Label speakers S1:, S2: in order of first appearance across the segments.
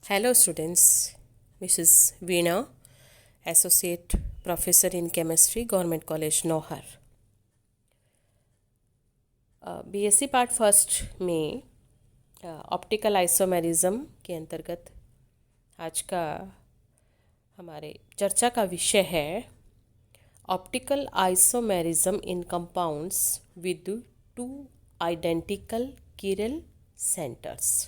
S1: Hello students, Mrs. Veena, Associate Professor in Chemistry, Government College, Nohar. BSc part first में optical isomerism के अंतर्गत आज का हमारे चर्चा का विषय है optical isomerism in compounds with two identical chiral centres,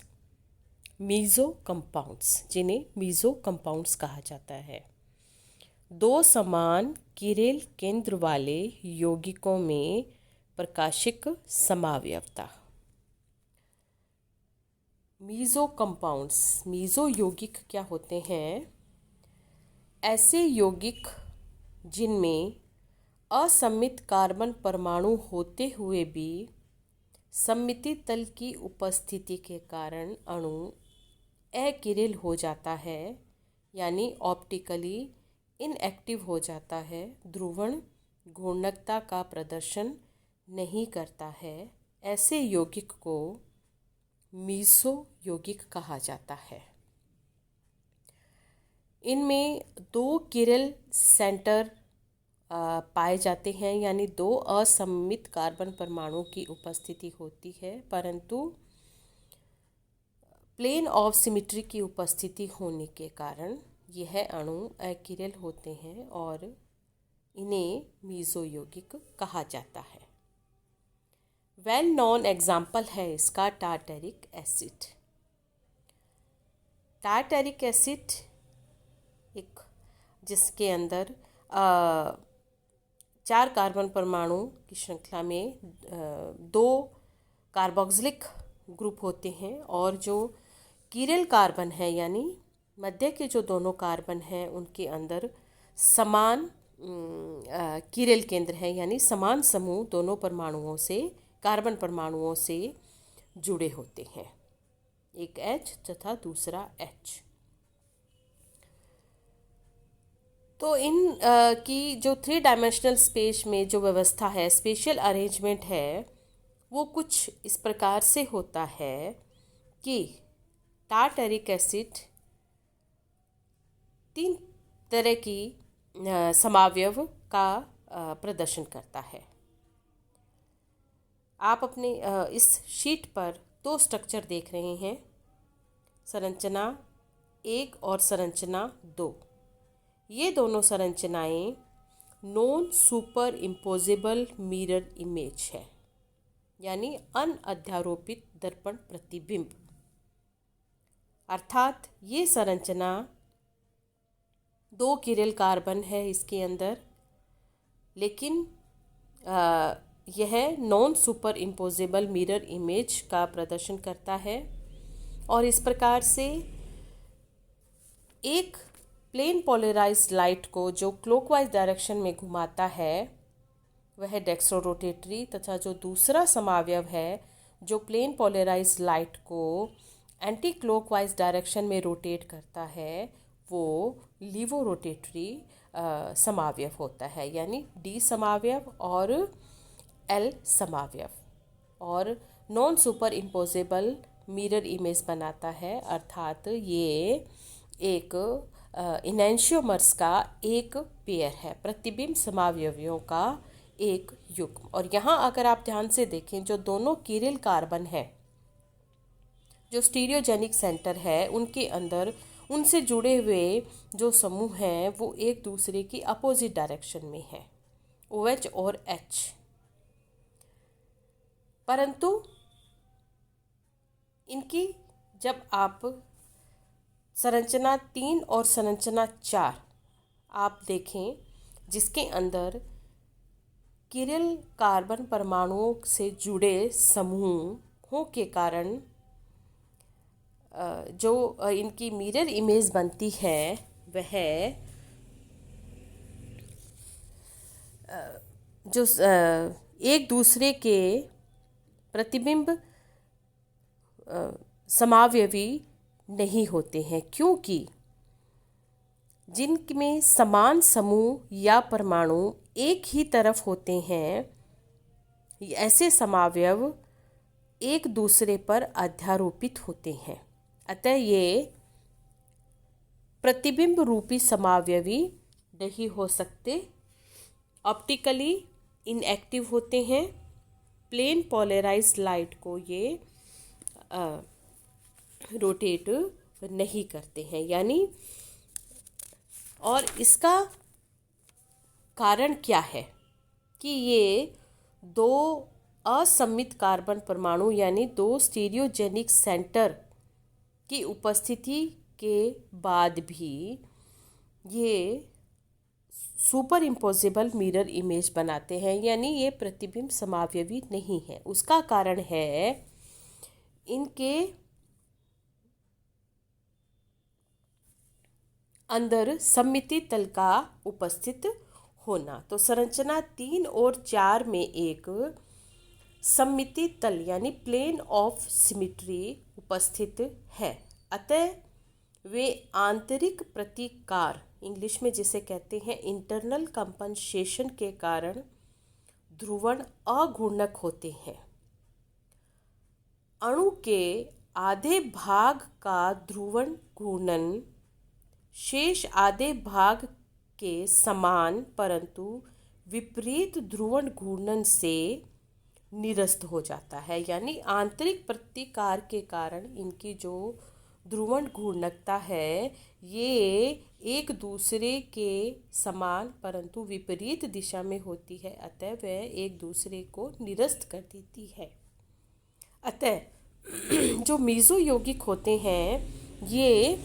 S1: meso compounds, जिन्हें मीज़ो कंपाउंड्स कहा जाता है। दो समान किरल केंद्र वाले यौगिकों में प्रकाशिक समावयवता। मीज़ो कंपाउंड्स, मीज़ो यौगिक क्या होते हैं? ऐसे यौगिक जिनमें असममित कार्बन परमाणु होते हुए भी सममिति तल की उपस्थिति के कारण अणु अकिरल हो जाता है, यानी ऑप्टिकली इनएक्टिव हो जाता है, ध्रुवण घूर्णकता का प्रदर्शन नहीं करता है। ऐसे यौगिक को मीज़ो यौगिक कहा जाता है। इनमें दो किरल सेंटर पाए जाते हैं, यानी दो असममित कार्बन परमाणु की उपस्थिति होती है, परंतु प्लेन ऑफ सिमेट्री की उपस्थिति होने के कारण यह अणु अकिरल होते हैं और इन्हें मीज़ो यौगिक कहा जाता है। वेल नोन एग्जाम्पल है इसका टार्टरिक एसिड। टार्टरिक एसिड एक जिसके अंदर 4 कार्बन परमाणु की श्रृंखला में 2 कार्बोक्सिलिक ग्रुप होते हैं और जो किरल कार्बन है, यानी मध्य के जो दोनों कार्बन हैं उनके अंदर समान किरल केंद्र है, यानी समान समूह दोनों परमाणुओं से, कार्बन परमाणुओं से जुड़े होते हैं, एक H तथा दूसरा H। तो इन की जो 3 डायमेंशनल स्पेस में जो व्यवस्था है, स्पेशल अरेंजमेंट है, वो कुछ इस प्रकार से होता है कि टार्टरिक एसिड 3 तरह की समावयव का प्रदर्शन करता है। आप अपने इस शीट पर 2 स्ट्रक्चर देख रहे हैं, संरचना 1 और संरचना 2। ये दोनों संरचनाएं non super imposable mirror image है, यानी अनअध्यारोपित दर्पण प्रतिबिंब। अर्थात ये संरचना 2 किरल कार्बन है इसके अंदर, लेकिन यह non super imposable mirror image का प्रदर्शन करता है और इस प्रकार से एक प्लेन पोलराइज्ड लाइट को जो क्लॉकवाइज डायरेक्शन में घुमाता है वह डेक्स्ट्रोरोटेटरी, तथा जो दूसरा समावयव है जो प्लेन पोलराइज्ड लाइट को एंटी क्लॉकवाइज डायरेक्शन में रोटेट करता है वो लीवो रोटेटरी समावयव होता है, यानी डी समावयव और एल समावयव, और non super imposable mirror image बनाता है। अर्थात ये एक इनैंशियोमर्स का एक पेयर है, प्रतिबिंब समावयवियों का एक युग्म। और यहाँ अगर आप ध्यान से देखें, जो दोनों किरल कार्बन है, जो स्टीरियोजेनिक सेंटर है, उनके अंदर उनसे जुड़े हुए जो समूह हैं वो एक दूसरे की अपोजिट डायरेक्शन में है, OH और H। परंतु इनकी जब आप संरचना 3 और संरचना 4 आप देखें, जिसके अंदर किरल कार्बन परमाणुओं से जुड़े समूहों के कारण जो इनकी मिरर इमेज बनती है वह जो एक दूसरे के प्रतिबिंब समावयवी नहीं होते हैं, क्योंकि जिनमें समान समूह या परमाणु एक ही तरफ होते हैं, ऐसे समावयव एक दूसरे पर अध्यारोपित होते हैं। अतः ये प्रतिबिंब रूपी समावयवी नहीं हो सकते, ऑप्टिकली इनएक्टिव होते हैं, प्लेन पोलराइज्ड लाइट को ये रोटेट नहीं करते हैं। यानी और इसका कारण क्या है कि ये दो असममित कार्बन परमाणु यानी दो स्टीरियोजेनिक सेंटर की उपस्थिति के बाद भी ये सुपर इम्पोजिबल मिरर इमेज बनाते हैं, यानी ये प्रतिबिंब समावयवी नहीं है। उसका कारण है इनके अंदर सममिति तल का उपस्थित होना। तो संरचना 3 और 4 में एक सममिति तल यानी प्लेन ऑफ सिमेट्री उपस्थित है, अतः वे आंतरिक प्रतिकार इंग्लिश में जिसे कहते हैं इंटरनल कंपनसेशन के कारण ध्रुवण अघूर्णक होते हैं। अणु के आधे भाग का ध्रुवण घूर्णन शेष आधे भाग के समान परंतु विपरीत ध्रुवण घूर्णन से निरस्त हो जाता है। यानी आंतरिक प्रतिकार के कारण इनकी जो ध्रुवण घूर्णकता है ये एक दूसरे के समान परंतु विपरीत दिशा में होती है, अतः वह एक दूसरे को निरस्त कर देती है। अतः जो मीजो यौगिक होते हैं ये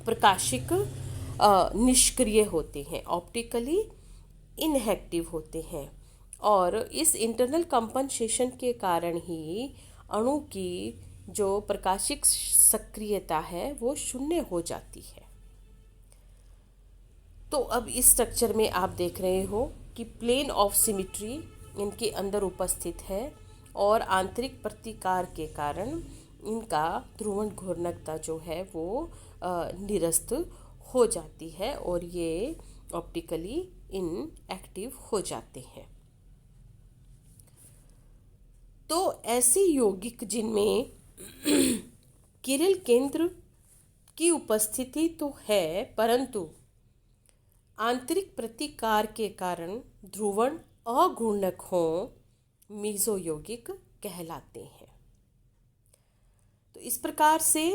S1: प्रकाशिक निष्क्रिय होते हैं, ऑप्टिकली इनएक्टिव होते हैं और इस इंटरनल कंपनसेशन के कारण ही अणु की जो प्रकाशिक सक्रियता है वो शून्य हो जाती है। तो अब इस स्ट्रक्चर में आप देख रहे हो कि प्लेन ऑफ सिमेट्री इनके अंदर उपस्थित है और आंतरिक प्रतिकार के कारण इनका ध्रुवण घूर्णकता जो है वो निरस्त हो जाती है और ये ऑप्टिकली इनएक्टिव हो जाते हैं। तो ऐसे यौगिक जिनमें किरण केंद्र की उपस्थिति तो है परंतु आंतरिक प्रतिकार के कारण ध्रुवण अघूर्णक हो मीजो यौगिक कहलाते हैं। तो इस प्रकार से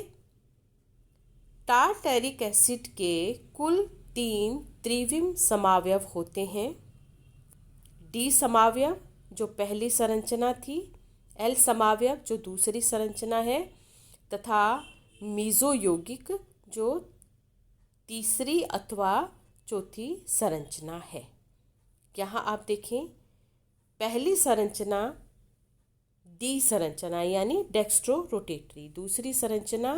S1: टार्टैरिक एसिड के कुल 3 त्रिविम समावयव होते हैं। डी समावयव जो पहली संरचना थी, एल समावयव जो दूसरी संरचना है तथा मीजो यौगिक जो तीसरी अथवा चौथी संरचना है। यहाँ आप देखें पहली संरचना डी संरचना यानी डेक्स्ट्रो रोटेटरी, दूसरी संरचना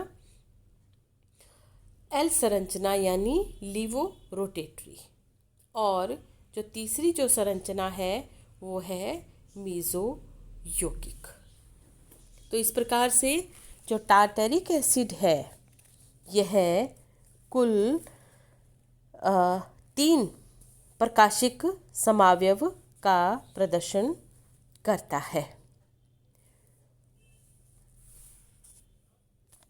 S1: एल संरचना यानी लीवो रोटेटरी और जो तीसरी जो संरचना है वो है मीजो यौगिक। तो इस प्रकार से जो टार्टैरिक एसिड है यह कुल 3 प्रकाशिक समावयव का प्रदर्शन करता है।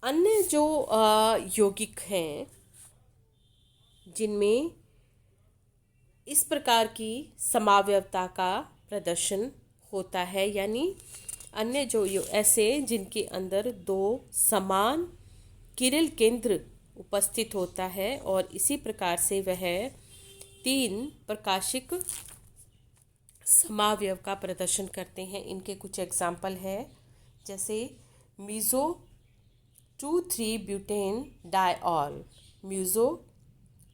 S1: अन्य जो यौगिक हैं जिनमें इस प्रकार की समावयवता का प्रदर्शन होता है यानी अन्य जो ऐसे जिनके अंदर 2 समान किरण केंद्र उपस्थित होता है और इसी प्रकार से वह 3 प्रकाशिक समावयव का प्रदर्शन करते हैं। इनके कुछ एग्जाम्पल है जैसे meso 2,3 butane diol, meso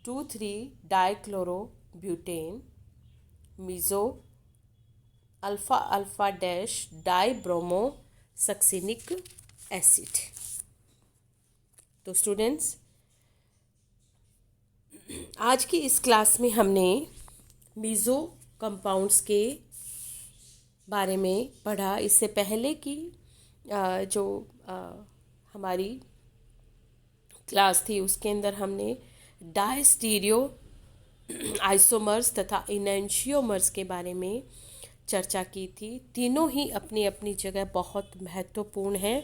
S1: 2,3 dichloro butane, meso alpha alpha dash dibromo succinic acid. तो स्टूडेंट्स आज की इस क्लास में हमने मीजो कंपाउंड्स के बारे में पढ़ा। इससे पहले की जो हमारी क्लास थी उसके अंदर हमने डायस्टीरियो आइसोमर्स तथा इनैंशियोमर्स के बारे में चर्चा की थी। तीनों ही अपनी अपनी जगह बहुत महत्वपूर्ण हैं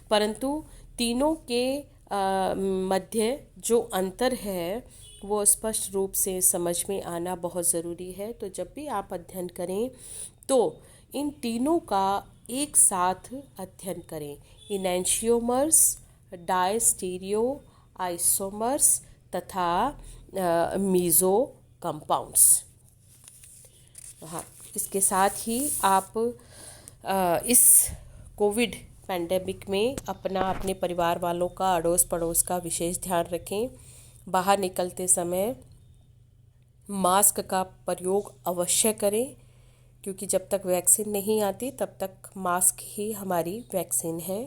S1: परंतु तीनों के मध्य जो अंतर है वो स्पष्ट रूप से समझ में आना बहुत ज़रूरी है। तो जब भी आप अध्ययन करें तो इन तीनों का एक साथ अध्ययन करें, इनैंशियोमर्स, डायस्टीरियो आइसोमर्स तथा मीज़ो कंपाउंड्स। हाँ, इसके साथ ही आप इस कोविड पैंडेमिक में अपने परिवार वालों का, अड़ोस पड़ोस का विशेष ध्यान रखें। बाहर निकलते समय मास्क का प्रयोग अवश्य करें, क्योंकि जब तक वैक्सीन नहीं आती तब तक मास्क ही हमारी वैक्सीन है।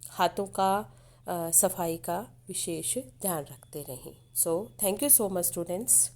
S1: हाथों का सफाई का विशेष ध्यान रखते रहें। So thank you so much students.